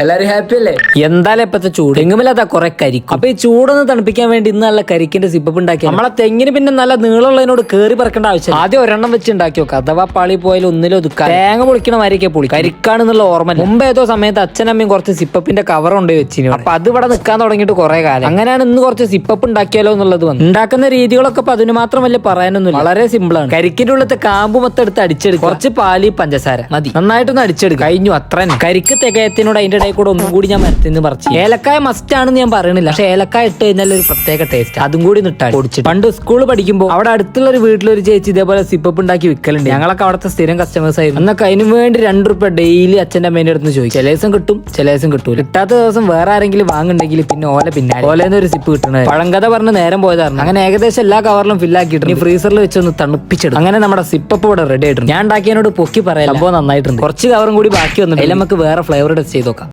എല്ലാരും ഹാപ്പി അല്ലേ? എന്തായാലും ഇപ്പത്തെ ചൂട് തെങ്ങുമില്ലാത്ത കുറെ കരിക്കും. അപ്പൊ ഈ ചൂടൊന്ന് തണുപ്പിക്കാൻ വേണ്ടി ഇന്ന് നല്ല കരിക്കിന്റെ സിപ്പപ്പ് ഉണ്ടാക്കി നമ്മളെ തെങ്ങിന് പിന്നെ നല്ല നീളമുള്ളതിനോട് കേറി പറക്കേണ്ട ആവശ്യം. ആദ്യം ഒരെണ്ണം വെച്ച് ഉണ്ടാക്കി നോക്കാം. അഥവാ പാളി പോയാലും ഒന്നിലും ഒതുക്കാം. തേങ്ങ പൊളിക്കണ മാതിരിയൊക്കെ പൊളി കരിക്കാണെന്നുള്ള ഓർമ്മ. മുമ്പ് ഏതോ സമയത്ത് അച്ഛനമ്മയും കുറച്ച് സിപ്പപ്പിന്റെ കവർ കൊണ്ടുപോയി വെച്ചിരുന്നു. അപ്പൊ അത് ഇവിടെ നിൽക്കാൻ തുടങ്ങിയിട്ട് കുറെ കാലം. അങ്ങനെയാണ് ഇന്ന് കുറച്ച് സിപ്പപ്പ് ഉണ്ടാക്കിയാലോ എന്നുള്ളത് വന്നു. ഉണ്ടാക്കുന്ന രീതികളൊക്കെ ഇപ്പൊ അതിന് മാത്രം വലിയ പറയാനൊന്നുമില്ല. വളരെ സിമ്പിൾ ആണ്. കരിക്കിന്റെ ഉള്ളത്തെ കാമ്പ് മൊത്തം എടുത്ത് അടിച്ചെടുക്കുക. കുറച്ച് പാലി പഞ്ചസാര മതി. നന്നായിട്ടൊന്ന് അടിച്ചെടുക്കുക. കഴിഞ്ഞു അത്ര. കരിക്ക് തികയത്തിനോട് അതിന്റെ കൂടെ ഒന്നും കൂടി ഞാൻ മരത്തിന്ന് പറിച്ചു. ഏലക്കായ മസ്റ്റ് ആണെന്ന് ഞാൻ പറയണില്ല, പക്ഷെ ഏലക്കായ ഇട്ട് കഴിഞ്ഞാൽ ഒരു പ്രത്യേക ടേസ്റ്റ്. അതും കൂടി നിട്ടാൽ പൊടിച്ചിട്ട്. പണ്ട് സ്കൂൾ പഠിക്കുമ്പോൾ അവിടെ അടുത്തുള്ള ഒരു വീട്ടിലൊരു ചേച്ചി ഇതേപോലെ സിപ്പപ്പ് ഉണ്ടാക്കി വിൽക്കലുണ്ട്. ഞങ്ങളൊക്കെ അവിടുത്തെ സ്ഥിരം കസ്റ്റമേഴ്സ് ആയിരുന്നു. എന്നൊക്കെ അതിന് വേണ്ടി ₹2 ഡെയിലി അച്ഛന്റെ അമ്മേന്റെ അടുത്ത് ചോദിക്കും. ചില ദിവസം കിട്ടും, ചില ദിവസം കിട്ടൂല. കിട്ടാത്ത ദിവസം വേറെ ആരെങ്കിലും വാങ്ങുണ്ടെങ്കിൽ പിന്നെ ഓല പിന്നാലെ ഓലേന്ന് ഒരു സിപ്പ് കിട്ടണത്. പഴങ്കഥ പറഞ്ഞ് നേരം പോയതായിരുന്നു. അങ്ങനെ ഏകദേശം എല്ലാ കവറിലും ഫില്ലാക്കിയിട്ട് ഫ്രീസറിൽ വെച്ചൊന്ന് തണുപ്പിച്ചെടുക്കും. അങ്ങനെ നമ്മുടെ സിപ്പപ്പ് ഇവിടെ റെഡി ആയിട്ടുണ്ട്. ഞാൻ ഉണ്ടാക്കിയതിനോട് പൊക്കി പറയാം, സംഭവം നന്നായിട്ടുണ്ട്. കുറച്ച് കവറും കൂടി ബാക്കി വന്നിട്ട് നമുക്ക് വേറെ ഫ്ലേവർ ടെസ്റ്റ് ചെയ്ത് നോക്കാം.